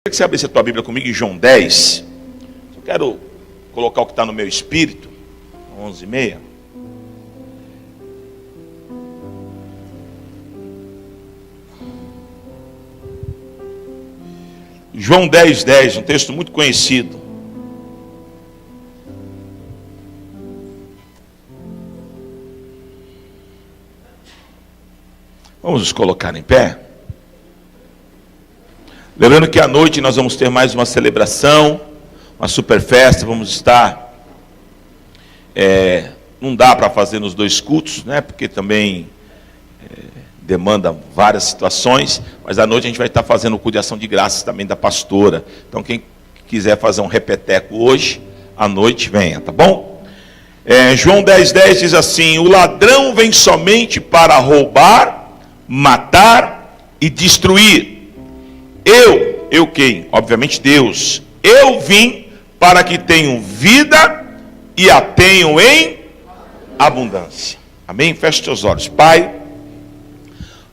Que você abrisse a tua Bíblia comigo em João 10. Eu quero colocar o que está no meu espírito. 11h30. João 10:10, um texto muito conhecido. Vamos nos colocar em pé. Lembrando que à noite nós vamos ter mais uma celebração, uma super festa, vamos estar, não dá para fazer nos dois cultos, né? Porque também demanda várias situações, mas à noite a gente vai estar fazendo o culto de ação de graças também da pastora. Então quem quiser fazer um repeteco hoje, à noite, venha, tá bom? João 10:10 diz assim: o ladrão vem somente para roubar, matar e destruir. Eu quem? Obviamente Deus. Eu vim para que tenham vida e a tenham em abundância. Amém? Feche seus olhos. Pai,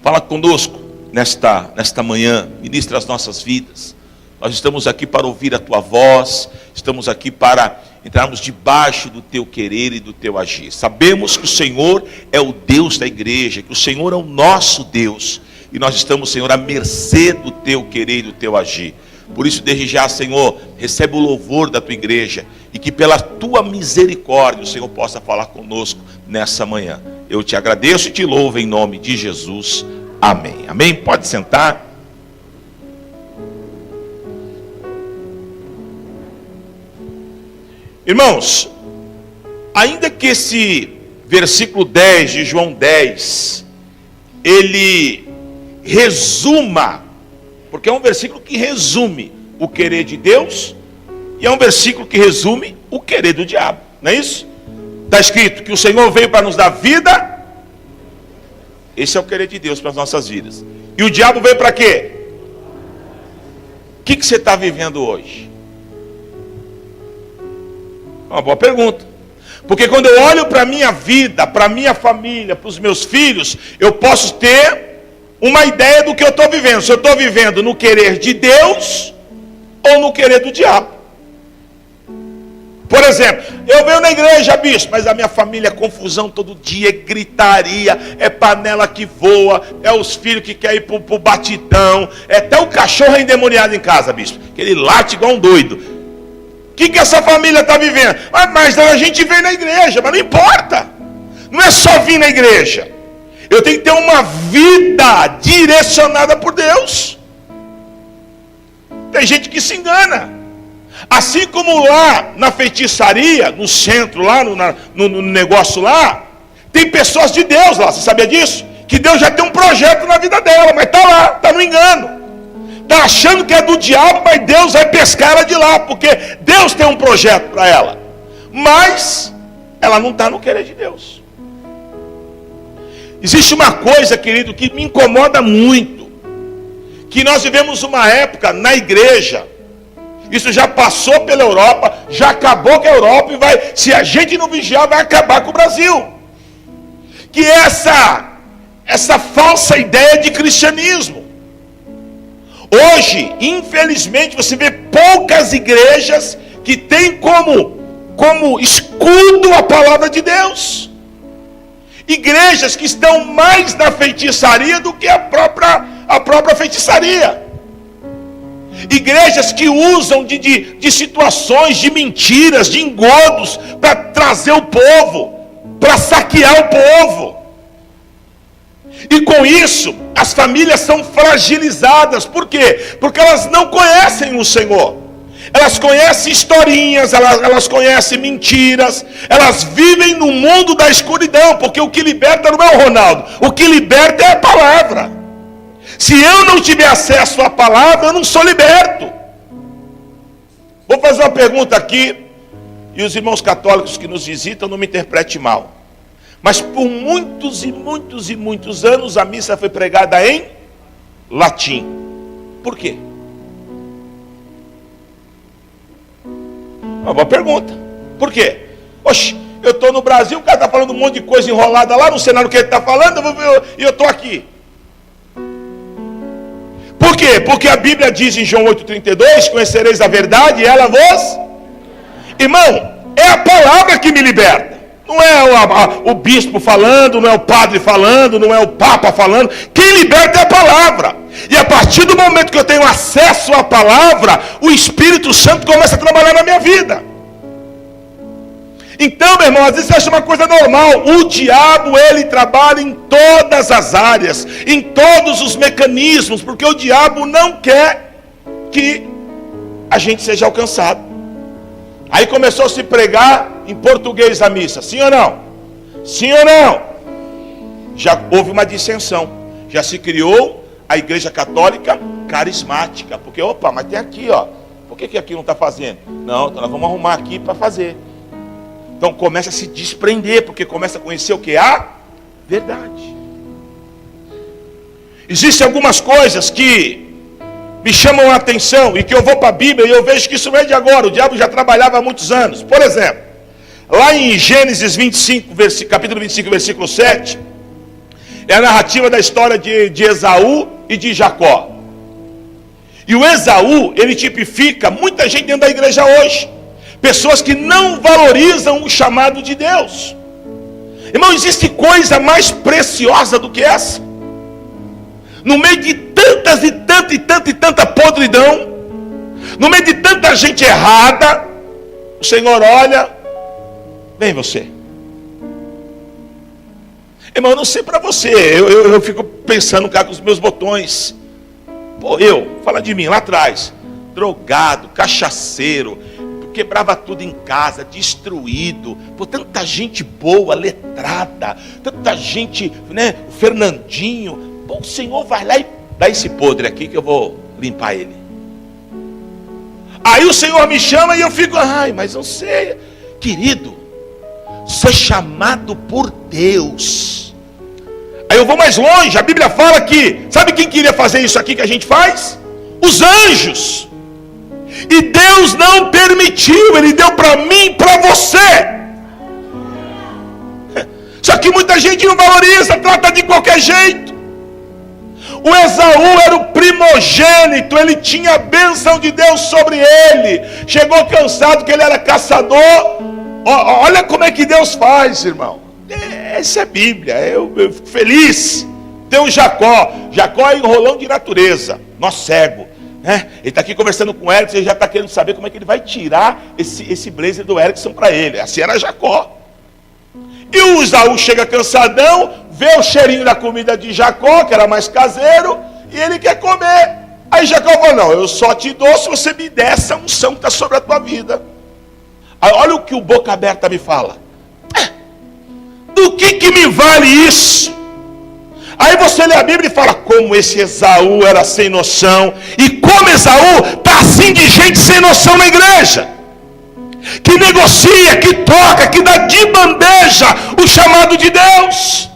fala conosco nesta manhã, ministra as nossas vidas. Nós estamos aqui para ouvir a tua voz, estamos aqui para entrarmos debaixo do teu querer e do teu agir. Sabemos que o Senhor é o Deus da igreja, que o Senhor é o nosso Deus. E nós estamos, Senhor, à mercê do teu querer e do teu agir. Por isso, desde já, Senhor, recebe o louvor da tua igreja. E que pela tua misericórdia, o Senhor possa falar conosco nessa manhã. Eu te agradeço e te louvo em nome de Jesus. Amém. Amém? Pode sentar. Irmãos, ainda que esse versículo 10 de João 10, ele resuma, porque é um versículo que resume o querer de Deus, e é um versículo que resume o querer do diabo, não é isso? Está escrito que o Senhor veio para nos dar vida. Esse é o querer de Deus para as nossas vidas. E o diabo veio para quê? O que você está vivendo hoje? Uma boa pergunta. Porque quando eu olho para a minha vida, para a minha família, para os meus filhos, eu posso ter uma ideia do que eu estou vivendo. Se eu estou vivendo no querer de Deus ou no querer do diabo. Por exemplo, eu venho na igreja, bispo, mas a minha família é confusão todo dia, é gritaria, é panela que voa, é os filhos que querem ir para o batidão, é até o cachorro endemoniado em casa, bispo, que ele late igual um doido. O que essa família está vivendo? Mas a gente vem na igreja, mas não importa. Não é só vir na igreja. Eu tenho que ter uma vida direcionada por Deus. Tem gente que se engana. Assim como lá na feitiçaria, no centro, lá no negócio lá, tem pessoas de Deus lá, você sabia disso? Que Deus já tem um projeto na vida dela, mas está lá, está no engano. Está achando que é do diabo, mas Deus vai pescar ela de lá, porque Deus tem um projeto para ela. Mas ela não está no querer de Deus. Existe uma coisa, querido, que me incomoda muito. Que nós vivemos uma época na igreja. Isso já passou pela Europa, já acabou com a Europa e vai, se a gente não vigiar, vai acabar com o Brasil. Que é essa falsa ideia de cristianismo. Hoje, infelizmente, você vê poucas igrejas que têm como escudo a palavra de Deus. Igrejas que estão mais na feitiçaria do que a própria feitiçaria. Igrejas que usam de situações, de mentiras, de engodos, para trazer o povo, para saquear o povo. E com isso, as famílias são fragilizadas. Por quê? Porque elas não conhecem o Senhor. Elas conhecem historinhas, elas conhecem mentiras, elas vivem no mundo da escuridão, porque o que liberta não é o Ronaldo, o que liberta é a palavra. Se eu não tiver acesso à palavra, eu não sou liberto. Vou fazer uma pergunta aqui, e os irmãos católicos que nos visitam não me interpretem mal. Mas por muitos e muitos e muitos anos a missa foi pregada em latim. Por quê? Uma boa pergunta. Por quê? Oxe, eu estou no Brasil, o cara está falando um monte de coisa enrolada lá, não sei nada do que ele está falando, e eu estou aqui. quê? Porque a Bíblia diz em João 8,32, conhecereis a verdade e ela vos... Irmão, é a palavra que me liberta. Não é o bispo falando, não é o padre falando, não é o papa falando. Quem liberta é a palavra. E a partir do momento que eu tenho acesso à palavra, o Espírito Santo começa a trabalhar na minha vida. Então, meu irmão, às vezes você acha uma coisa normal. O diabo, ele trabalha em todas as áreas, em todos os mecanismos, porque o diabo não quer que a gente seja alcançado. Aí começou a se pregar em português a missa, sim ou não? Sim ou não? Já houve uma dissensão, já se criou a igreja católica carismática, porque, opa, mas tem aqui, ó, por que aqui não está fazendo? Não, então nós vamos arrumar aqui para fazer. Então começa a se desprender, porque começa a conhecer o que? A verdade. Existem algumas coisas que me chamam a atenção, e que eu vou para a Bíblia e eu vejo que isso não é de agora, o diabo já trabalhava há muitos anos. Por exemplo, lá em Gênesis 25, capítulo 25, versículo 7, é a narrativa da história de Esaú e de Jacó. E o Esaú, ele tipifica muita gente dentro da igreja hoje, pessoas que não valorizam o chamado de Deus. Irmão, existe coisa mais preciosa do que essa? No meio de tantas e tanta podridão, no meio de tanta gente errada, o Senhor olha, vem você. Irmão, eu não sei para você, eu fico pensando cá com os meus botões. Pô, fala de mim lá atrás, drogado, cachaceiro, quebrava tudo em casa, destruído, por tanta gente boa, letrada, tanta gente, né, o Fernandinho. Pô, o Senhor vai lá e dá esse podre aqui que eu vou limpar ele. Aí o Senhor me chama e eu fico, ai, mas eu sei, querido, sou chamado por Deus. Aí eu vou mais longe, a Bíblia fala que, sabe quem queria fazer isso aqui que a gente faz? Os anjos. E Deus não permitiu, Ele deu para mim e para você. Só que muita gente não valoriza, trata de qualquer jeito. O Esaú era o primogênito, ele tinha a bênção de Deus sobre ele. Chegou cansado que ele era caçador. Olha como é que Deus faz, irmão. Essa é a Bíblia, eu fico feliz. Tem o Jacó. Jacó é enrolão de natureza, nó cego. Ele está aqui conversando com o Erickson, ele já está querendo saber como é que ele vai tirar esse blazer do Erickson para ele. Assim era Jacó. E o Esaú chega cansadão, vê o cheirinho da comida de Jacó, que era mais caseiro, e ele quer comer. Aí Jacó falou, não, eu só te dou se você me der essa unção que está sobre a tua vida. Aí olha o que o boca aberta me fala. Do que me vale isso? Aí você lê a Bíblia e fala, como esse Esaú era sem noção. E como Esaú está assim de gente sem noção na igreja. Que negocia, que toca, que dá de bandeja o chamado de Deus.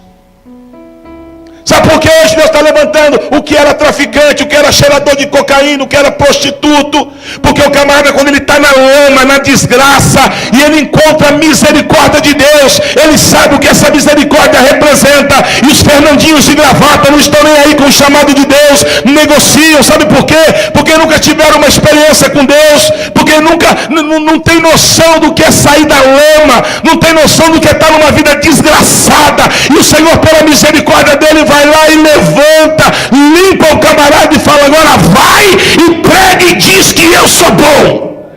Sabe por que hoje Deus está levantando o que era traficante, o que era cheirador de cocaína, o que era prostituto? Porque o camarada, quando ele está na lama, na desgraça, e ele encontra a misericórdia de Deus, ele sabe o que essa misericórdia representa. E os Fernandinhos de gravata não estão nem aí com o chamado de Deus, negociam. Sabe por quê? Porque nunca tiveram uma experiência com Deus, porque nunca, não tem noção do que é sair da lama, não tem noção do que é estar numa vida desgraçada. E o Senhor, pela misericórdia dele, vai lá e levanta, limpa o camarada e fala, agora vai e prega e diz que eu sou bom.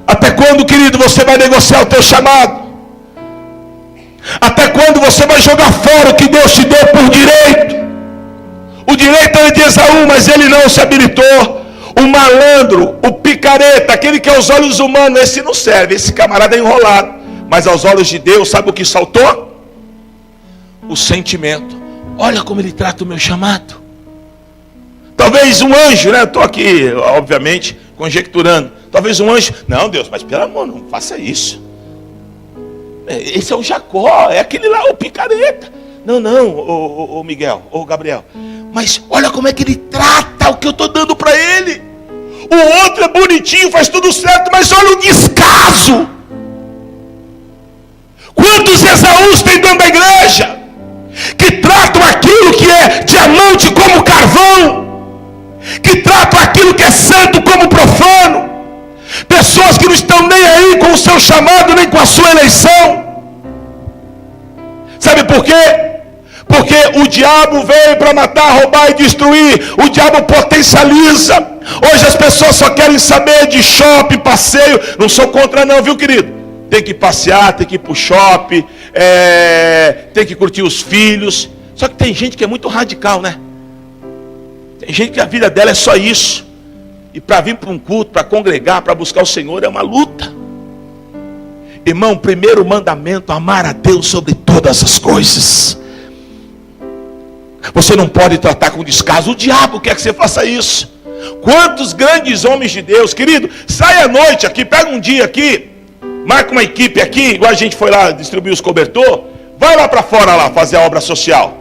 Até quando, querido, você vai negociar o teu chamado? Até quando você vai jogar fora o que Deus te deu por direito? O direito era de Esaú, mas ele não se habilitou. O malandro, o picareta, aquele que aos olhos humanos, esse não serve, esse camarada é enrolado. Mas aos olhos de Deus, sabe o que saltou? O sentimento. Olha como ele trata o meu chamado. Talvez um anjo, né? Eu estou aqui, obviamente, conjecturando. Talvez um anjo. Não, Deus, mas pelo amor, não faça isso. Esse é o Jacó, é aquele lá, o picareta. Não, o Miguel, o Gabriel. Mas olha como é que ele trata o que eu estou dando para ele. O outro é bonitinho, faz tudo certo, mas olha o descaso. Quantos Esaús tem dentro da igreja? Que tratam aquilo que é vê diamante como carvão, que tratam aquilo que é santo como profano, pessoas que não estão nem aí com o seu chamado, nem com a sua eleição. Sabe por quê? Porque o diabo veio para matar, roubar e destruir. O diabo potencializa. Hoje as pessoas só querem saber de shopping, passeio. Não sou contra não, viu, querido? Tem que passear, tem que ir para o shopping, tem que curtir os filhos. Só que tem gente que é muito radical, né? Tem gente que a vida dela é só isso. E para vir para um culto, para congregar, para buscar o Senhor é uma luta. Irmão, o primeiro mandamento: amar a Deus sobre todas as coisas. Você não pode tratar com descaso. O diabo quer que você faça isso. Quantos grandes homens de Deus, querido, sai à noite aqui, pega um dia aqui, marca uma equipe aqui, igual a gente foi lá distribuir os cobertor, vai lá para fora lá fazer a obra social.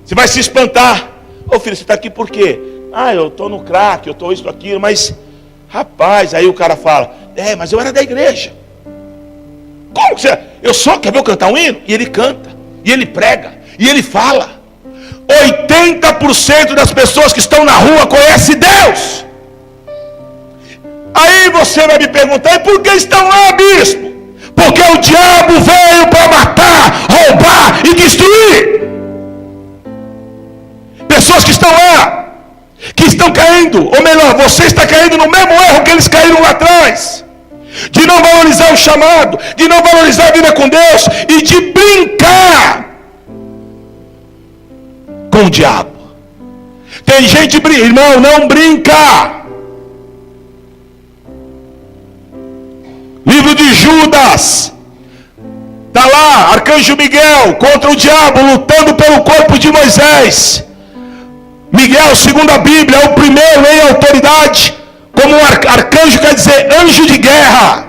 Você vai se espantar. Ô filho, você está aqui por quê? Ah, eu estou no crack, eu estou isso, aquilo, mas rapaz, aí o cara fala, mas eu era da igreja. Como que você? Eu só quer ver eu cantar um hino? E ele canta, e ele prega, e ele fala. 80% das pessoas que estão na rua conhecem Deus. Aí você vai me perguntar, e por que estão lá, bispo? Porque o diabo veio para matar, roubar e destruir. Pessoas que estão lá, que estão caindo, ou melhor, você está caindo no mesmo erro que eles caíram lá atrás, de não valorizar o chamado, de não valorizar a vida com Deus e de brincar com o diabo. Tem gente, irmão, não brinca. Livro de Judas, está lá, arcanjo Miguel contra o diabo, lutando pelo corpo de Moisés. Miguel, segundo a Bíblia, é o primeiro em autoridade, como um arcanjo, quer dizer anjo de guerra.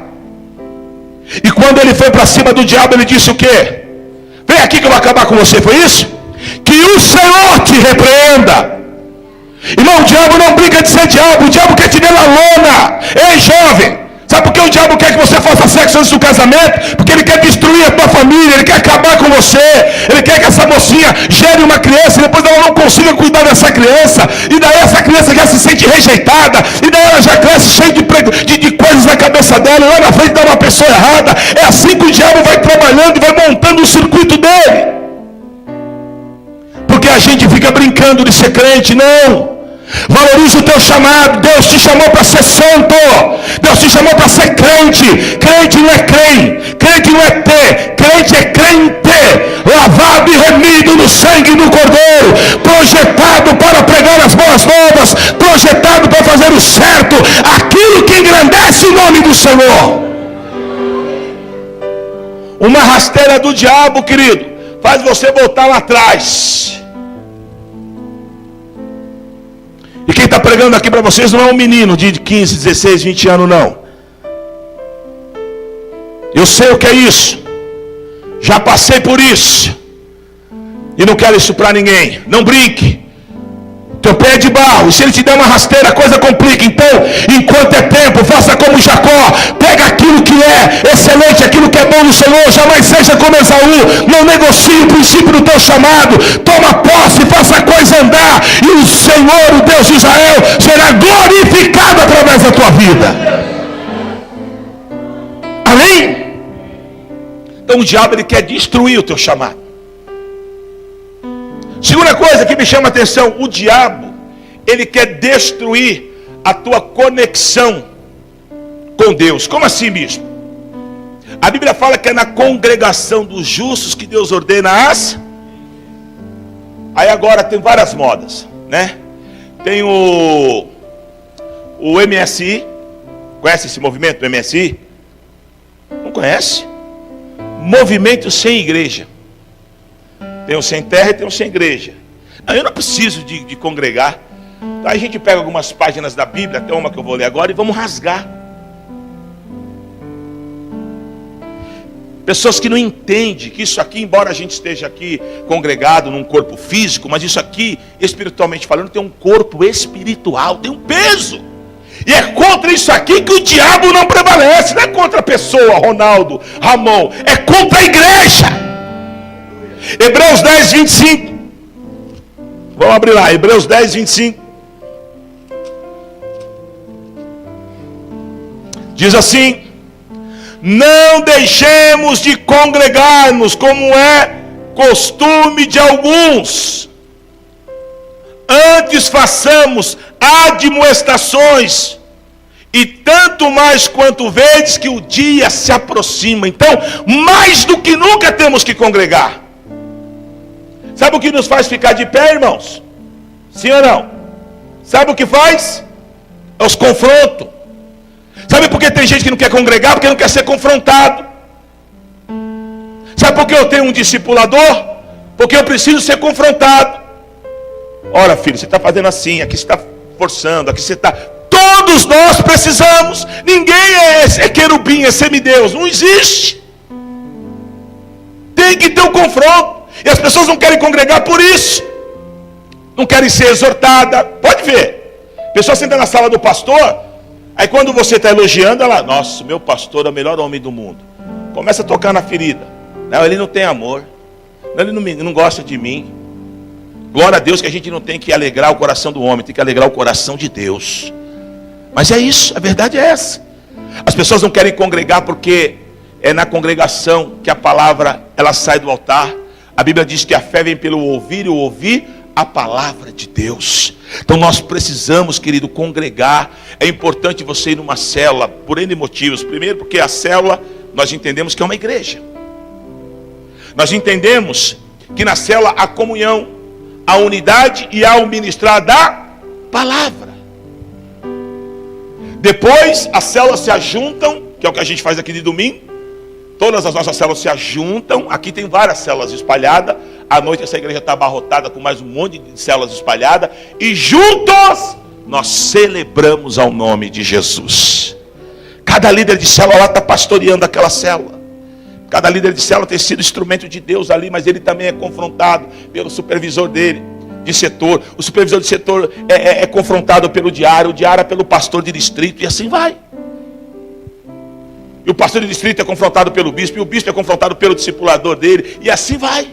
E quando ele foi para cima do diabo, ele disse o quê? Vem aqui que eu vou acabar com você, foi isso? Que o Senhor te repreenda. Irmão, o diabo não brinca de ser diabo, o diabo quer te ver na lona. Ei, jovem, sabe por que o diabo quer que você faça sexo antes do casamento? Porque ele quer destruir a tua família, ele quer acabar com você, ele quer que essa mocinha gere uma criança e depois ela não consiga cuidar dessa criança, e daí essa criança já se sente rejeitada, e daí ela já cresce cheia de coisas na cabeça dela, e lá na frente dá uma pessoa errada. É assim que o diabo vai trabalhando e vai montando o circuito dele. Porque a gente fica brincando de ser crente. Não, valorize o teu chamado. Deus te chamou para ser santo, Deus te chamou para ser crente. Crente não é crente, crente não é ter, crente é crente, lavado e remido no sangue do Cordeiro, projetado para pregar as boas novas, projetado para fazer o certo, aquilo que engrandece o nome do Senhor. Uma rasteira do diabo, querido, faz você voltar lá atrás. E quem está pregando aqui para vocês não é um menino de 15, 16, 20 anos, não. Eu sei o que é isso. Já passei por isso. E não quero isso para ninguém. Não brinque. Teu pé é de barro. E se ele te der uma rasteira, a coisa complica. Então, enquanto é tempo, faça como Jacó. Pega aquilo que é excelente, aquilo que é bom no Senhor. Jamais seja como Esaú. Não negocie o princípio do teu chamado. Toma posse, faça a coisa andar. E o Senhor, o Deus de Israel, será glorificado através da tua vida. Amém? Então o diabo, ele quer destruir o teu chamado. Segunda coisa que me chama a atenção, o diabo, ele quer destruir a tua conexão com Deus. Como assim, bispo? A Bíblia fala que é na congregação dos justos que Deus ordena as... Aí agora tem várias modas, né? Tem o MSI. Conhece esse movimento do MSI? Não conhece? Movimento sem igreja. Tem um sem terra e tem um sem igreja. Não, eu não preciso de congregar. Então a gente pega algumas páginas da Bíblia, até uma que eu vou ler agora, e vamos rasgar. Pessoas que não entendem que isso aqui, embora a gente esteja aqui congregado num corpo físico, mas isso aqui, espiritualmente falando, tem um corpo espiritual, tem um peso. E é contra isso aqui que o diabo não prevalece. Não é contra a pessoa, Ronaldo, Ramon, é contra a igreja. Hebreus 10, 25. Vamos abrir lá, Hebreus 10, 25. Diz assim: não deixemos de congregar-nos, como é costume de alguns. Antes façamos admoestações, e tanto mais quanto vedes que o dia se aproxima. Então, mais do que nunca temos que congregar. Sabe o que nos faz ficar de pé, irmãos? Sim ou não? Sabe o que faz? É os confrontos. Sabe por que tem gente que não quer congregar? Porque não quer ser confrontado. Sabe por que eu tenho um discipulador? Porque eu preciso ser confrontado. Ora, filho, você está fazendo assim, aqui você está forçando, aqui você está... Todos nós precisamos. Ninguém é querubim, é semideus. Não existe. Tem que ter um confronto. E as pessoas não querem congregar por isso. Não querem ser exortadas. Pode ver. A pessoa senta na sala do pastor. Aí quando você está elogiando, ela... Nossa, meu pastor é o melhor homem do mundo. Começa a tocar na ferida. Não, ele não tem amor. Não, ele não gosta de mim. Glória a Deus que a gente não tem que alegrar o coração do homem. Tem que alegrar o coração de Deus. Mas é isso, a verdade é essa. As pessoas não querem congregar porque é na congregação que a palavra ela sai do altar. A Bíblia diz que a fé vem pelo ouvir e o ouvir a palavra de Deus. Então nós precisamos, querido, congregar. É importante você ir numa célula por N motivos. Primeiro porque a célula nós entendemos que é uma igreja. Nós entendemos que na célula há comunhão, há unidade e há o ministrar da palavra. Depois as células se ajuntam, que é o que a gente faz aqui de domingo. Todas as nossas células se ajuntam. Aqui tem várias células espalhadas. À noite essa igreja está abarrotada com mais um monte de células espalhadas. E juntos nós celebramos ao nome de Jesus. Cada líder de célula lá está pastoreando aquela célula. Cada líder de célula tem sido instrumento de Deus ali, mas ele também é confrontado pelo supervisor dele, de setor. O supervisor de setor é confrontado pelo diário, o diário é pelo pastor de distrito, e assim vai. E o pastor de distrito é confrontado pelo bispo, e o bispo é confrontado pelo discipulador dele, e assim vai.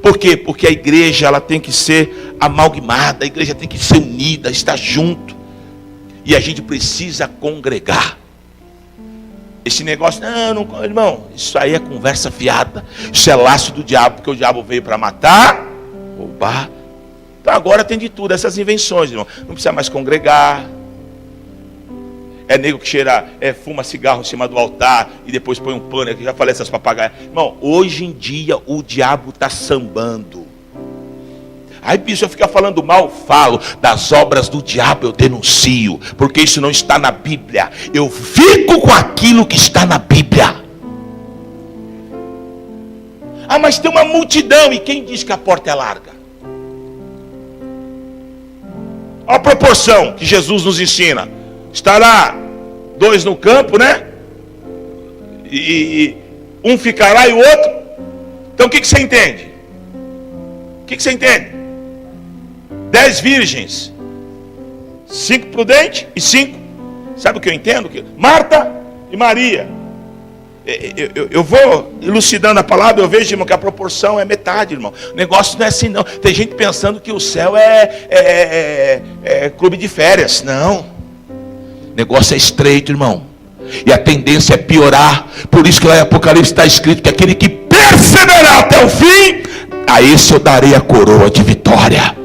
Por quê? Porque a igreja ela tem que ser amalgamada, a igreja tem que ser unida, estar junto. E a gente precisa congregar. Esse negócio, não, irmão, isso aí é conversa fiada. Isso é laço do diabo, porque o diabo veio para matar, roubar. Então agora tem de tudo, essas invenções, irmão. Não precisa mais congregar. É nego que fuma cigarro em cima do altar e depois põe um pano, eu já falei essas papagaias. Irmão, hoje em dia o diabo está sambando. Aí bicho, eu ficar falando mal, falo. Das obras do diabo eu denuncio, porque isso não está na Bíblia. Eu fico com aquilo que está na Bíblia. Ah, mas tem uma multidão, e quem diz que a porta é larga? Olha a proporção que Jesus nos ensina. Estará 2 no campo, né? E um ficará e o outro. Então o que você entende? O que você entende? 10 virgens, 5 prudentes e 5. Sabe o que eu entendo? Marta e Maria. Eu vou elucidando a palavra, eu vejo, irmão, que a proporção é metade, irmão. O negócio não é assim, não. Tem gente pensando que o céu é clube de férias. Não. O negócio é estreito, irmão. E a tendência é piorar. Por isso que lá em Apocalipse está escrito que aquele que perseverar até o fim, a esse eu darei a coroa de vitória.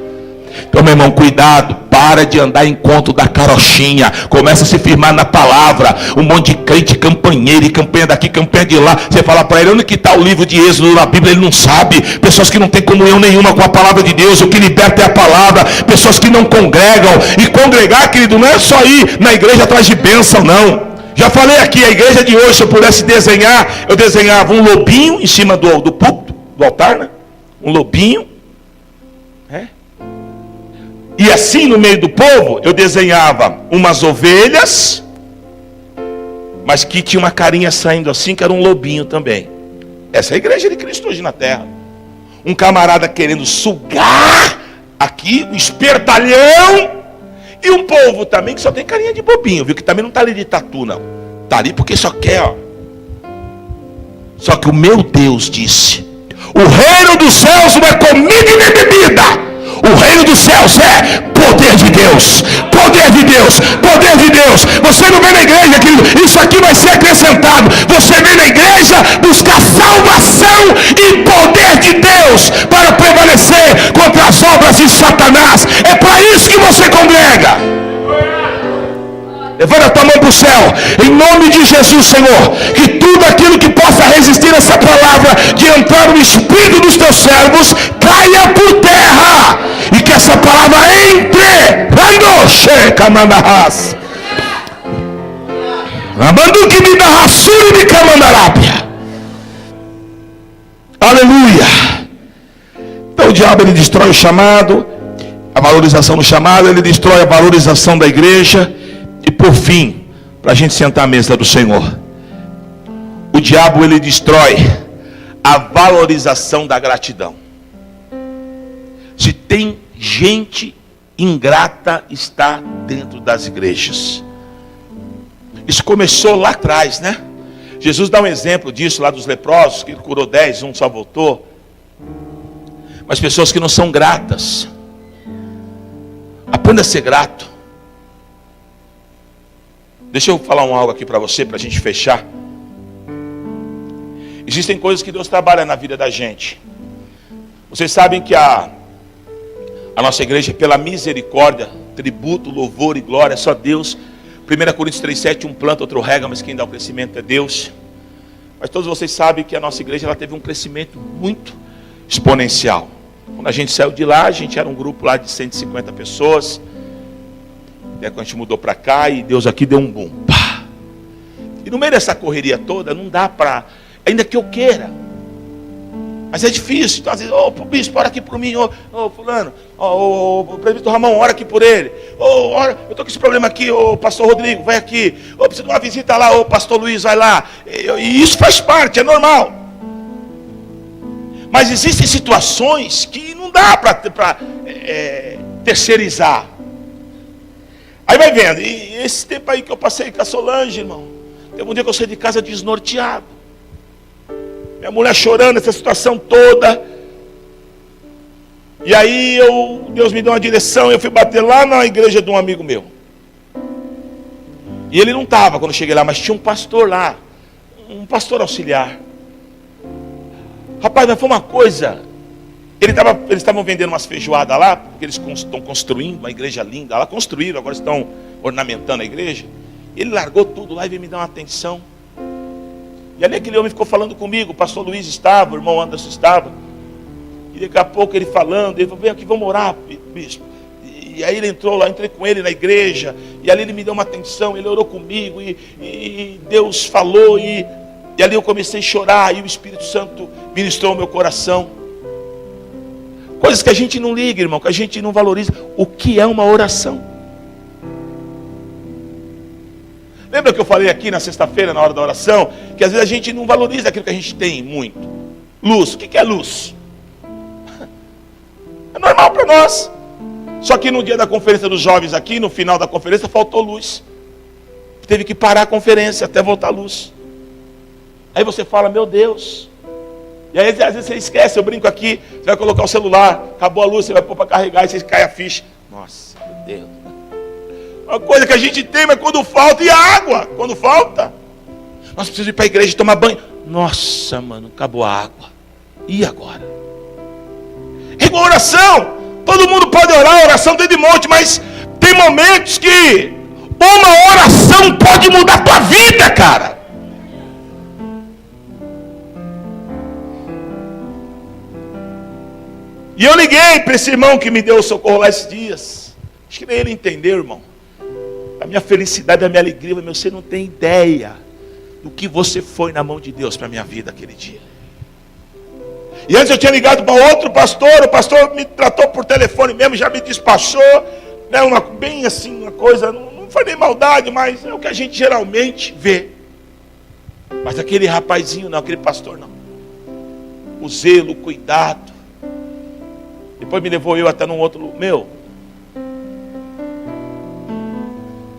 Então, meu irmão, cuidado, para de andar em conto da carochinha, começa a se firmar na palavra. Um monte de crente, campanheiro, e campanha daqui, campanha de lá. Você fala para ele, onde que está o livro de Êxodo na Bíblia? Ele não sabe. Pessoas que não têm comunhão nenhuma com a palavra de Deus, o que liberta é a palavra. Pessoas que não congregam, e congregar, querido, não é só ir na igreja atrás de bênção, não. Já falei aqui, a igreja de hoje, se eu pudesse desenhar, eu desenhava um lobinho em cima do púlpito, do altar, né? Um lobinho. E assim no meio do povo, eu desenhava umas ovelhas, mas que tinha uma carinha saindo assim, que era um lobinho também. Essa é a igreja de Cristo hoje na terra. Um camarada querendo sugar aqui, um espertalhão. E um povo também que só tem carinha de bobinho, viu? Que também não está ali de tatu, não. Está ali porque só quer, ó. Só que o meu Deus disse, O reino dos céus não é comida e nem bebida. O reino dos céus é poder de Deus. Poder de Deus. Poder de Deus. Você não vem na igreja, querido. Isso aqui vai ser acrescentado. Você vem na igreja buscar salvação e poder de Deus para prevalecer contra as obras de Satanás. É para isso que você congrega. Levanta a tua mão para o céu, em nome de Jesus, Senhor, que tudo aquilo que possa resistir a essa palavra, de entrar no espírito dos teus servos, caia por terra, e que essa palavra entre, aleluia. Então o diabo, ele destrói o chamado, a valorização do chamado, ele destrói a valorização da igreja. E por fim, para a gente sentar à mesa do Senhor, o diabo, ele destrói a valorização da gratidão. Se tem gente ingrata, está dentro das igrejas. Isso começou lá atrás, né? Jesus dá um exemplo disso lá dos leprosos, que ele curou 10, um só voltou. Mas pessoas que não são gratas. Aprenda a ser grato. Deixa eu falar algo aqui para você, para a gente fechar. Existem coisas que Deus trabalha na vida da gente. Vocês sabem que a nossa igreja, pela misericórdia, tributo, louvor e glória, é só Deus. 1 Coríntios 3,7, um planta, outro rega, mas quem dá o crescimento é Deus. Mas todos vocês sabem que a nossa igreja, ela teve um crescimento muito exponencial. Quando a gente saiu de lá, a gente era um grupo lá de 150 pessoas. Quando a gente mudou para cá, e Deus aqui deu um boom. Pá. E no meio dessa correria toda, não dá para, ainda que eu queira, mas é difícil. Então às vezes, bispo, ora aqui por mim, fulano, o presbítero Ramon, ora aqui por ele, ora, eu estou com esse problema aqui, pastor Rodrigo, vai aqui, preciso de uma visita lá, pastor Luiz, vai lá. E isso faz parte, é normal. Mas existem situações que não dá para terceirizar. Aí vai vendo, e esse tempo aí que eu passei com a Solange, irmão, teve um dia que eu saí de casa desnorteado, minha mulher chorando, essa situação toda, e aí Deus me deu uma direção, eu fui bater lá na igreja de um amigo meu, e ele não estava quando eu cheguei lá, mas tinha um pastor lá, um pastor auxiliar. Rapaz, mas foi uma coisa. Eles estavam vendendo umas feijoadas lá, porque eles estão construindo uma igreja linda lá, construíram, agora estão ornamentando a igreja. Ele largou tudo lá e veio me dar uma atenção. E ali aquele homem ficou falando comigo, o pastor Luiz estava, o irmão Anderson estava. E daqui a pouco ele falando, ele falou, vem aqui, vamos orar, bispo. E aí ele entrou lá, entrei com ele na igreja, e ali ele me deu uma atenção, ele orou comigo, e Deus falou, e ali eu comecei a chorar, e o Espírito Santo ministrou o meu coração. Coisas que a gente não liga, irmão, que a gente não valoriza. O que é uma oração? Lembra que eu falei aqui na sexta-feira, na hora da oração, que às vezes a gente não valoriza aquilo que a gente tem muito. Luz, o que é luz? É normal para nós. Só que no dia da conferência dos jovens aqui, no final da conferência, faltou luz. Teve que parar a conferência até voltar a luz. Aí você fala, meu Deus. E aí às vezes você esquece, eu brinco aqui, você vai colocar o celular, acabou a luz, você vai pôr para carregar e você cai a ficha. Nossa, meu Deus. Uma coisa que a gente tem, mas quando falta, e a água? Quando falta, nós precisamos ir para a igreja e tomar banho. Nossa, mano, acabou a água. E agora? É igual oração. Todo mundo pode orar, oração tem de monte, mas tem momentos que uma oração pode mudar a tua vida, cara. E eu liguei para esse irmão que me deu o socorro lá esses dias. Acho que nem ele entendeu, irmão. A minha felicidade, a minha alegria, meu, você não tem ideia do que você foi na mão de Deus para a minha vida aquele dia. E antes eu tinha ligado para outro pastor, o pastor me tratou por telefone mesmo, já me despachou, né, bem assim, uma coisa, não foi nem maldade, mas é o que a gente geralmente vê. Mas aquele rapazinho não, aquele pastor não. O zelo, o cuidado. Depois me levou eu até num outro,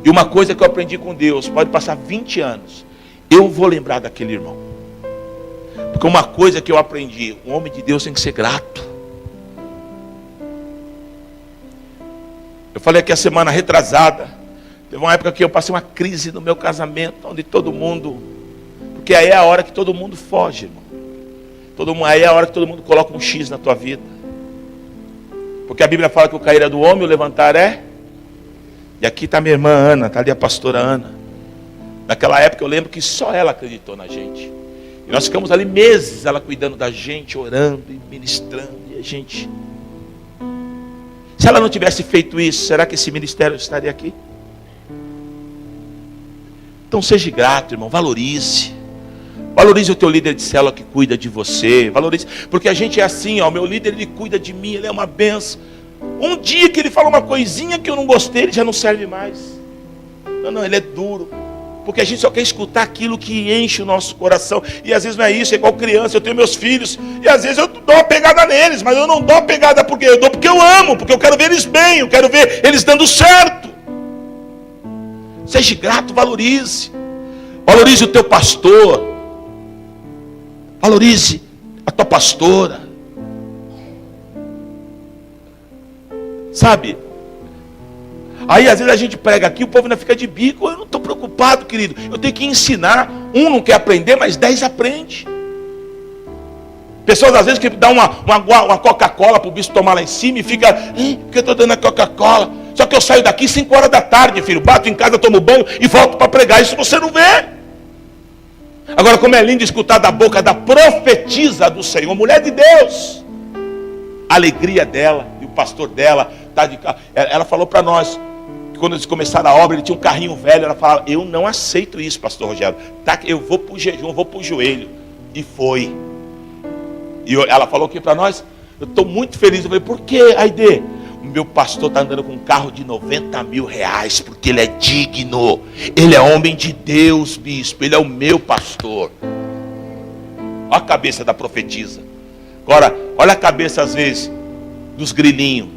E uma coisa que eu aprendi com Deus, pode passar 20 anos, eu vou lembrar daquele irmão. Porque uma coisa que eu aprendi, um homem de Deus tem que ser grato. Eu falei aqui a semana retrasada, teve uma época que eu passei uma crise no meu casamento, onde todo mundo, porque aí é a hora que todo mundo foge, irmão. Aí é a hora que todo mundo coloca um X na tua vida. Porque a Bíblia fala que o cair é do homem, o levantar é. E aqui está minha irmã Ana, está ali a pastora Ana. Naquela época eu lembro que só ela acreditou na gente. E nós ficamos ali meses, ela cuidando da gente, orando e ministrando. E a gente... Se ela não tivesse feito isso, será que esse ministério estaria aqui? Então seja grato, irmão, valorize. Valorize o teu líder de célula que cuida de você. Valorize, porque a gente é assim, ó, o meu líder, ele cuida de mim, ele é uma benção. Um dia que ele fala uma coisinha que eu não gostei, ele já não serve mais. Não, ele é duro. Porque a gente só quer escutar aquilo que enche o nosso coração. E às vezes não é isso, é igual criança. Eu tenho meus filhos, e às vezes eu dou uma pegada neles. Mas eu não dou uma pegada porque eu dou porque eu amo. Porque eu quero ver eles bem, eu quero ver eles dando certo. Seja grato, valorize. Valorize o teu pastor. Valorize a tua pastora. Sabe? Aí às vezes a gente prega aqui, o povo ainda fica de bico. Eu não estou preocupado, querido. Eu tenho que ensinar. Um não quer aprender, mas 10 aprende. Pessoas às vezes que dão uma Coca-Cola para o bispo tomar lá em cima e fica, porque eu estou dando a Coca-Cola. Só que eu saio daqui 5 horas da tarde, filho. Bato em casa, tomo banho e volto para pregar. Isso você não vê. Agora, como é lindo escutar da boca da profetisa do Senhor, mulher de Deus. A alegria dela e o pastor dela tá de carro. Ela falou para nós que quando eles começaram a obra, ele tinha um carrinho velho. Ela falava, eu não aceito isso, pastor Rogério. Tá, eu vou para o jejum, eu vou para o joelho. E foi. E ela falou aqui para nós, eu estou muito feliz. Eu falei, por quê, Aide? O meu pastor está andando com um carro de 90 mil reais, porque ele é digno. Ele é homem de Deus, bispo. Ele é o meu pastor. Olha a cabeça da profetisa. Agora, olha a cabeça às vezes dos grilinhos.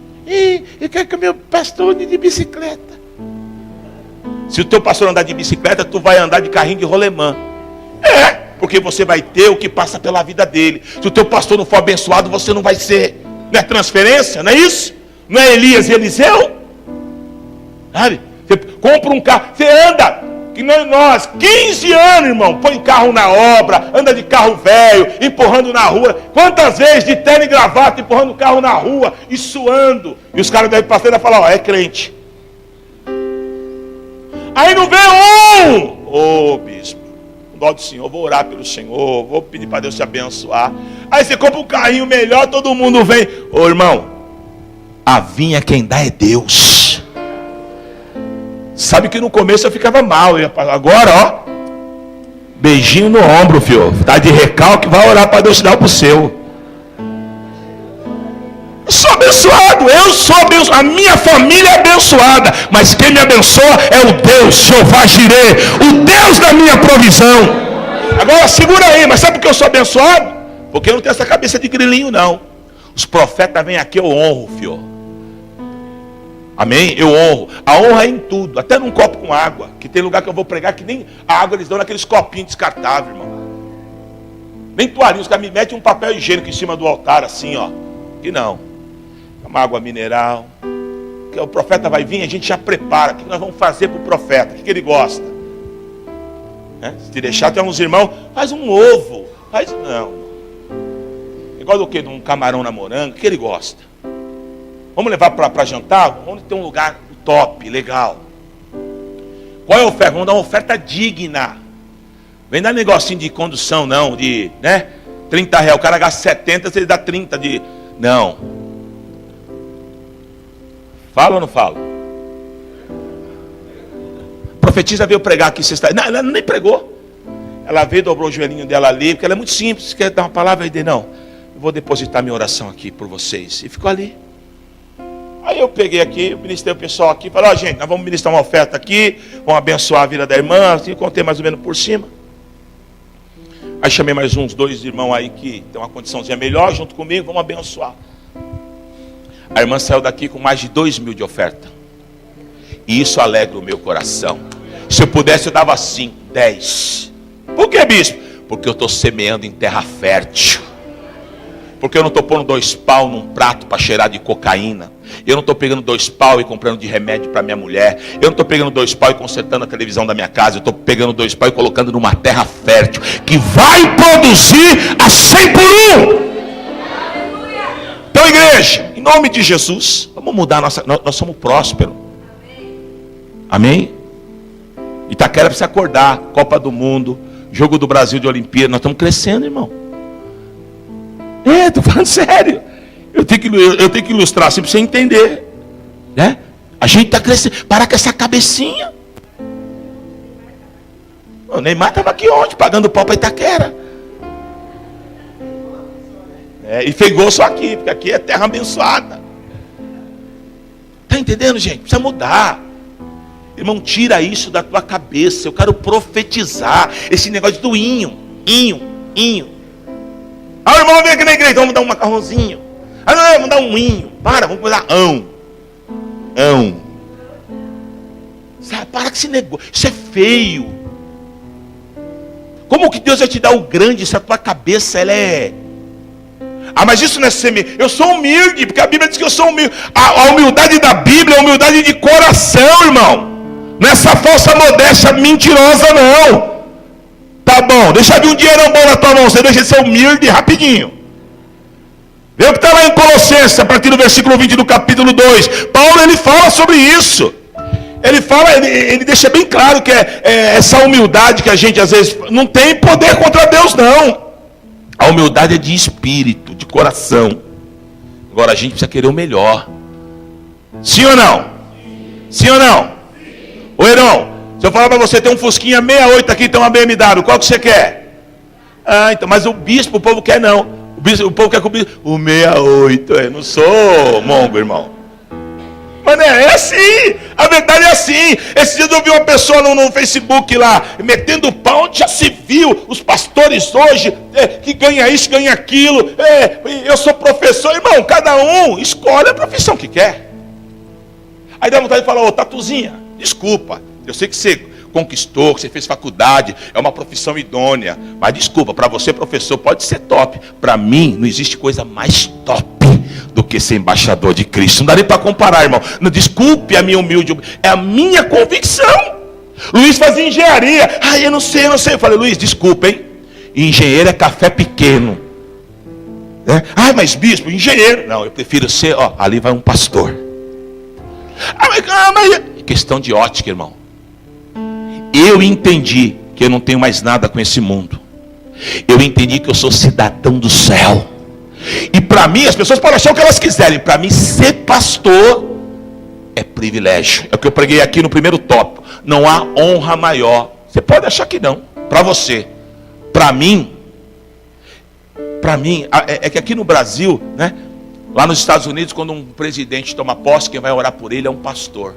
Eu quero que o meu pastor ande de bicicleta. Se o teu pastor andar de bicicleta, tu vai andar de carrinho de rolemã. Porque você vai ter o que passa pela vida dele. Se o teu pastor não for abençoado, você não vai ser. Não é transferência, não é isso? Não é Elias e Eliseu? Sabe? Você compra um carro, você anda, que nós, 15 anos, irmão, põe carro na obra, anda de carro velho, empurrando na rua. Quantas vezes de terno e gravata, empurrando o carro na rua e suando. E os caras devem passar e falar, é crente. Aí não vê um. Bispo, com dó do Senhor, vou orar pelo Senhor, vou pedir para Deus te abençoar. Aí você compra um carrinho melhor, todo mundo vem. Irmão, a vinha quem dá é Deus. Sabe que no começo eu ficava mal. Agora, ó, beijinho no ombro, filho. Tá de recalque, vai orar para Deus te dar o seu. Eu sou abençoado, a minha família é abençoada. Mas quem me abençoa é o Deus, Jeová Jireh, o Deus da minha provisão. Agora segura aí, mas sabe por que eu sou abençoado? Porque eu não tenho essa cabeça de grilinho, não. Os profetas vêm aqui, eu honro, filho. Amém? Eu honro. A honra é em tudo, até num copo com água. Que tem lugar que eu vou pregar que nem a água eles dão naqueles copinhos descartáveis, irmão. Nem toalhinha, os caras me metem um papel higiênico em cima do altar, assim, ó. Que não. Uma água mineral. Que o profeta vai vir, a gente já prepara. O que nós vamos fazer para o profeta? O que ele gosta? Se deixar, tem uns irmãos, faz um ovo. Não. Igual do que? De um camarão na moranga. O que ele gosta? Vamos levar para jantar? Vamos ter um lugar top, legal. Qual é a oferta? Vamos dar uma oferta digna. Vem dar negocinho de condução, não, de, 30 reais. O cara gasta 70, você dá 30 de... Não. Fala ou não fala? A profetisa veio pregar aqui sexta. Não, ela nem pregou. Ela veio, dobrou o joelhinho dela ali, porque ela é muito simples. Você quer dar uma palavra? Aí, não. Eu vou depositar minha oração aqui por vocês. E ficou ali. Aí eu peguei aqui, ministrei o pessoal aqui, falei, gente, nós vamos ministrar uma oferta aqui, vamos abençoar a vida da irmã, assim, contei mais ou menos por cima. Aí chamei mais uns 2 irmãos aí que tem uma condiçãozinha melhor, junto comigo, vamos abençoar. A irmã saiu daqui com mais de 2.000 de oferta. E isso alegra o meu coração. Se eu pudesse, eu dava 5, 10. Por que, bispo? Porque eu estou semeando em terra fértil. Porque eu não estou pondo 2 pau num prato para cheirar de cocaína. Eu não estou pegando 2 pau e comprando de remédio para minha mulher. Eu não estou pegando 2 pau e consertando a televisão da minha casa. Eu estou pegando 2 pau e colocando numa terra fértil, que vai produzir a 100 por 1. Então, igreja, em nome de Jesus, vamos mudar nós somos prósperos. Amém? Itaquera precisa acordar. Copa do Mundo, Jogo do Brasil de Olimpíada. Nós estamos crescendo, irmão. Estou falando sério. Eu tenho que ilustrar assim para você entender, né? A gente está crescendo. Para com essa cabecinha. O Neymar estava aqui ontem pagando pau para Itaquera. E fez gol só aqui, porque aqui é terra abençoada. Está entendendo, gente? Precisa mudar. Irmão, tira isso da tua cabeça. Eu quero profetizar esse negócio do inho. Ah, irmão, vem aqui na igreja, vamos dar um macarrãozinho. Ah, não, vamos dar um inho. Vamos começar ão. Sabe, para com esse negócio. Isso é feio. Como que Deus vai te dar o grande se a tua cabeça ela é... Ah, mas isso não é ser... Eu sou humilde, porque a Bíblia diz que eu sou humilde. A humildade da Bíblia é humildade de coração, irmão. Não é essa falsa modéstia mentirosa, não. Tá bom, deixa vir um dinheirão bom na tua mão. Você deixa de ser humilde rapidinho. Vê o que está lá em Colossenses, a partir do versículo 20 do capítulo 2. Paulo, ele fala sobre isso. Ele deixa bem claro que essa humildade que a gente às vezes não tem poder contra Deus, não. A humildade é de espírito, de coração. Agora a gente precisa querer o melhor. Sim ou não? Sim ou não? Ô Heron, se eu falar para você, tem um Fusquinha 68 aqui, tem uma BMW, qual que você quer? Ah, então, mas o bispo, o povo quer não. O povo quer que o 68, eu não sou mongo, irmão. Mas é assim, a verdade é assim. Esses dias eu vi uma pessoa no Facebook lá, metendo pau, onde já se viu, os pastores hoje, que ganha isso, ganha aquilo, eu sou professor, irmão, cada um escolhe a profissão que quer. Aí dá vontade de falar, ô Tatuzinha, desculpa, eu sei que você conquistou, que você fez faculdade, é uma profissão idônea, mas desculpa, para você professor pode ser top, para mim não existe coisa mais top do que ser embaixador de Cristo. Não dá nem para comparar, irmão. Não, desculpe a minha humilde, é a minha convicção. Luiz fazia engenharia, eu não sei. Eu falei, Luiz, desculpa, hein? Engenheiro é café pequeno. Mas bispo, engenheiro. Não, eu prefiro ser, ali vai um pastor. Mas questão de ótica, irmão. Eu entendi que eu não tenho mais nada com esse mundo. Eu entendi que eu sou cidadão do céu. E para mim, as pessoas podem achar o que elas quiserem. Para mim, ser pastor é privilégio. É o que eu preguei aqui no primeiro tópico. Não há honra maior. Você pode achar que não. Para você. Para mim, é que aqui no Brasil, né? Lá nos Estados Unidos, quando um presidente toma posse, quem vai orar por ele é um pastor.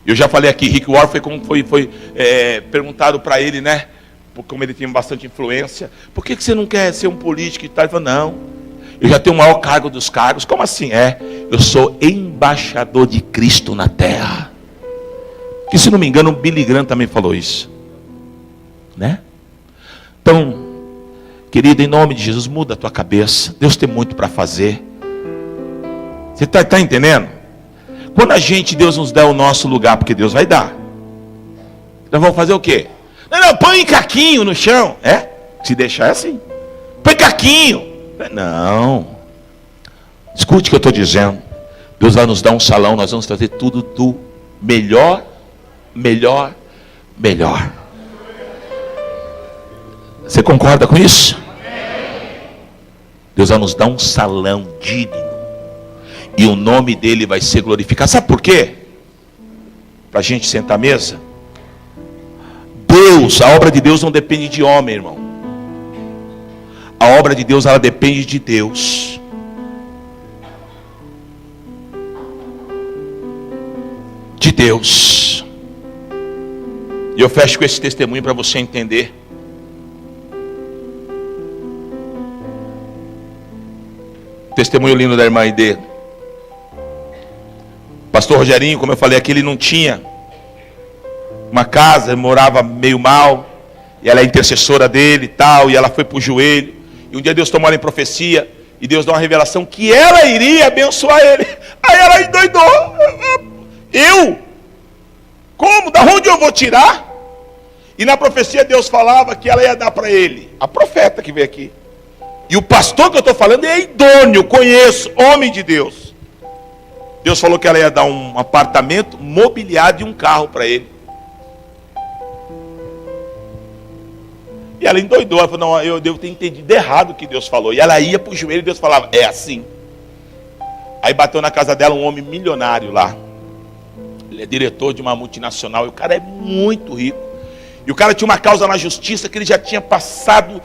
Eu já falei aqui, Rick Warren foi perguntado para ele, né? Como ele tinha bastante influência, por que você não quer ser um político e tal? Ele falou, não, eu já tenho o maior cargo dos cargos. Como assim? Eu sou embaixador de Cristo na terra. Que se não me engano, o Billy Graham também falou isso, né? Então, querido, em nome de Jesus, muda a tua cabeça. Deus tem muito para fazer. Você está entendendo? Quando Deus nos der o nosso lugar, porque Deus vai dar, nós vamos fazer o quê? Não, põe caquinho no chão. Se deixar é assim. Põe caquinho. Não. Escute o que eu estou dizendo. Deus vai nos dar um salão, nós vamos fazer tudo do melhor. Você concorda com isso? Deus vai nos dar um salão digno. E o nome dele vai ser glorificado. Sabe por quê? Para a gente sentar à mesa. A obra de Deus não depende de homem, irmão. A obra de Deus, ela depende de Deus. De Deus. E eu fecho com esse testemunho para você entender. Testemunho lindo da irmã Aide. Pastor Rogerinho, como eu falei aqui, ele não tinha uma casa, ele morava meio mal. e ela é intercessora dele e tal, e ela foi para o joelho, e um dia Deus tomou ela em profecia, e Deus deu uma revelação que ela iria abençoar ele. Aí ela endoidou. Eu? Como? Da onde eu vou tirar? E na profecia Deus falava que ela ia dar para ele, a profeta que veio aqui. E o pastor que eu estou falando é idôneo, conheço, homem de Deus. Deus falou que ela ia dar um apartamento mobiliado e um carro para ele. E ela endoidou, ela falou, não, eu devo ter entendido errado o que Deus falou. E ela ia para o joelho e Deus falava, é assim. Aí bateu na casa dela um homem milionário lá. Ele é diretor de uma multinacional e o cara é muito rico. E o cara tinha uma causa na justiça que ele já tinha passado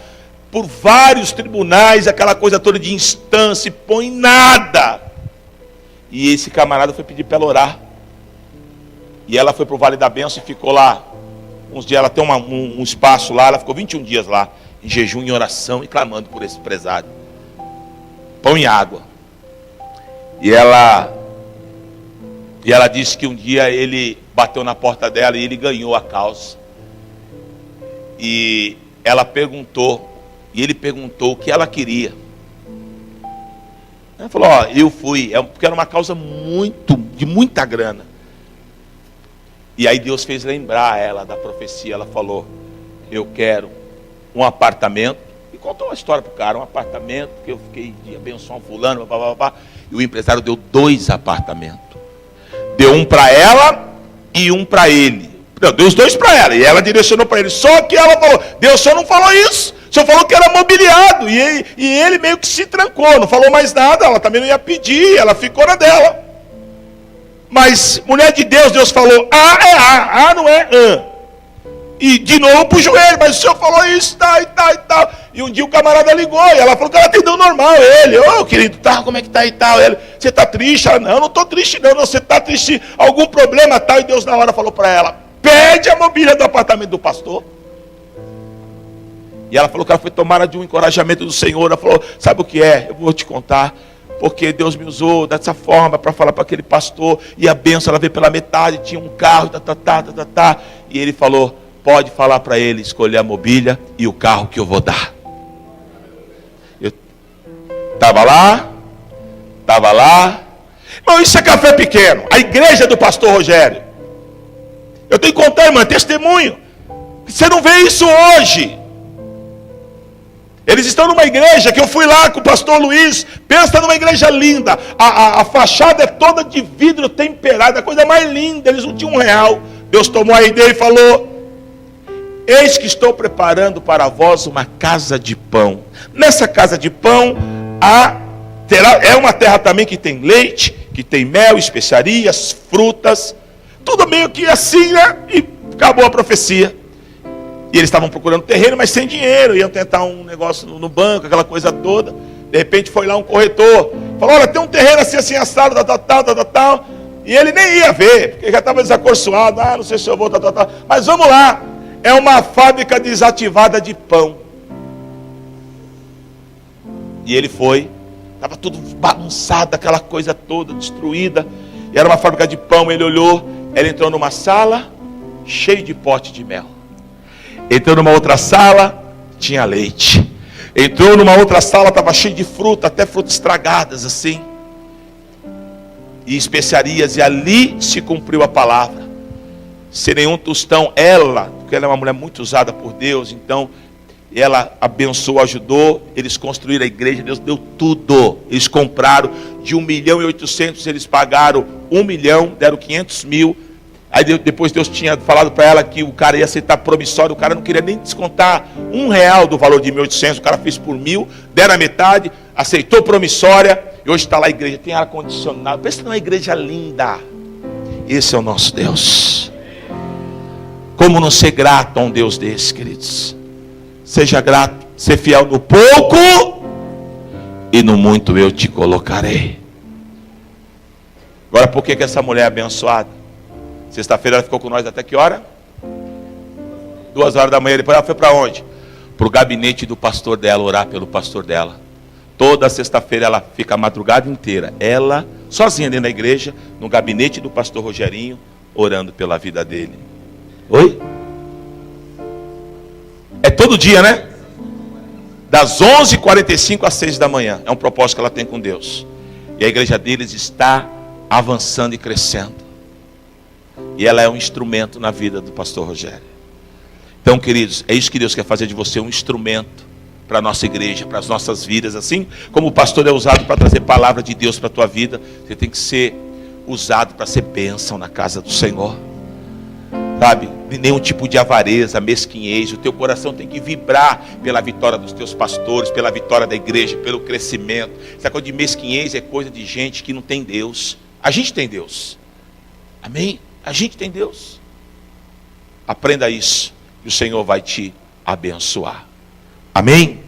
por vários tribunais, aquela coisa toda de instância, e põe nada. E esse camarada foi pedir para ela orar. E ela foi para o Vale da Bênção e ficou lá. Uns dias ela tem um espaço lá, ela ficou 21 dias lá, em jejum, em oração e clamando por esse empresário. Pão e água. E ela disse que um dia ele bateu na porta dela e ele ganhou a causa. E ela perguntou, e ele perguntou o que ela queria. Ela falou, eu fui, porque era uma causa de muita grana. E aí Deus fez lembrar ela da profecia. Ela falou, eu quero um apartamento. E contou uma história para o cara, um apartamento, que eu fiquei de abençoar um fulano, e o empresário deu 2 apartamentos. Deu um para ela e um para ele. Não, deu os 2 para ela, e ela direcionou para ele. Só que ela falou, Deus só não falou isso. Só falou que era mobiliado, e ele meio que se trancou, não falou mais nada, ela também não ia pedir, ela ficou na dela. Mas, mulher de Deus, Deus falou, A não é A. E de novo para o joelho, mas o senhor falou isso, tal, e tal, e tal. E um dia o camarada ligou, e ela falou que ela atendeu normal, ele, querido, tá, como é que tá e tal? Ele, você está triste? Ela, não estou triste não, você está triste, algum problema tal? E Deus na hora falou para ela, pede a mobília do apartamento do pastor. E ela falou que ela foi tomada de um encorajamento do Senhor. Ela falou, sabe o que é? Eu vou te contar. Porque Deus me usou dessa forma para falar para aquele pastor. E a bênção ela veio pela metade, tinha um carro, E ele falou, pode falar para ele escolher a mobília e o carro que eu vou dar. Eu estava lá. Irmão, isso é café pequeno. A igreja do pastor Rogério. Eu tenho que contar, irmão, testemunho. Você não vê isso hoje. Eles estão numa igreja que eu fui lá com o pastor Luiz. Pensa numa igreja linda. A fachada é toda de vidro temperado, a coisa mais linda. Eles não tinham R$1. Deus tomou a ideia e falou, eis que estou preparando para vós uma casa de pão. Nessa casa de pão é uma terra também que tem leite, que tem mel, especiarias, frutas, tudo meio que assim, né? E acabou a profecia. E eles estavam procurando terreno, mas sem dinheiro. Iam tentar um negócio no banco, aquela coisa toda. De repente foi lá um corretor. Falou, olha, tem um terreno assim, assado, tal. E ele nem ia ver, porque já estava desacorçoado. Não sei se eu vou, tal. Mas vamos lá. É uma fábrica desativada de pão. E ele foi. Estava tudo bagunçado, aquela coisa toda, destruída. E era uma fábrica de pão. Ele olhou. Ele entrou numa sala, cheio de pote de mel. Entrou numa outra sala, tinha leite. Entrou numa outra sala, estava cheio de fruta, até frutas estragadas assim. E especiarias, e ali se cumpriu a palavra. Sem nenhum tostão, porque ela é uma mulher muito usada por Deus, então ela abençoou, ajudou, eles construíram a igreja, Deus deu tudo. Eles compraram de 1.800.000, eles pagaram 1 milhão, deram 500.000. Aí depois Deus tinha falado para ela que o cara ia aceitar promissório. O cara não queria nem descontar R$1 do valor de 1.800. O cara fez por 1.000, deram a metade, aceitou promissória. E hoje está lá a igreja, tem ar-condicionado. Pensa numa igreja linda. Esse é o nosso Deus. Como não ser grato a um Deus desse, queridos? Seja grato, ser fiel no pouco, e no muito eu te colocarei. Agora, por que essa mulher é abençoada? Sexta-feira ela ficou com nós até que hora? 2 horas da manhã. Depois ela foi para onde? Para o gabinete do pastor dela, orar pelo pastor dela. Toda sexta-feira ela fica a madrugada inteira, ela sozinha dentro da igreja, no gabinete do pastor Rogerinho, orando pela vida dele. Oi? todo dia, né? Das 11h45 às 6 da manhã. É um propósito que ela tem com Deus. E a igreja deles está avançando e crescendo. E ela é um instrumento na vida do pastor Rogério. Então, queridos, é isso que Deus quer fazer de você, um instrumento para a nossa igreja, para as nossas vidas. Assim como o pastor é usado para trazer palavra de Deus para a tua vida, você tem que ser usado para ser bênção na casa do Senhor. Sabe? Nenhum tipo de avareza, mesquinhez. O teu coração tem que vibrar pela vitória dos teus pastores, pela vitória da igreja, pelo crescimento. Essa coisa de mesquinhez é coisa de gente que não tem Deus. A gente tem Deus. Amém? A gente tem Deus. Aprenda isso, e o Senhor vai te abençoar. Amém?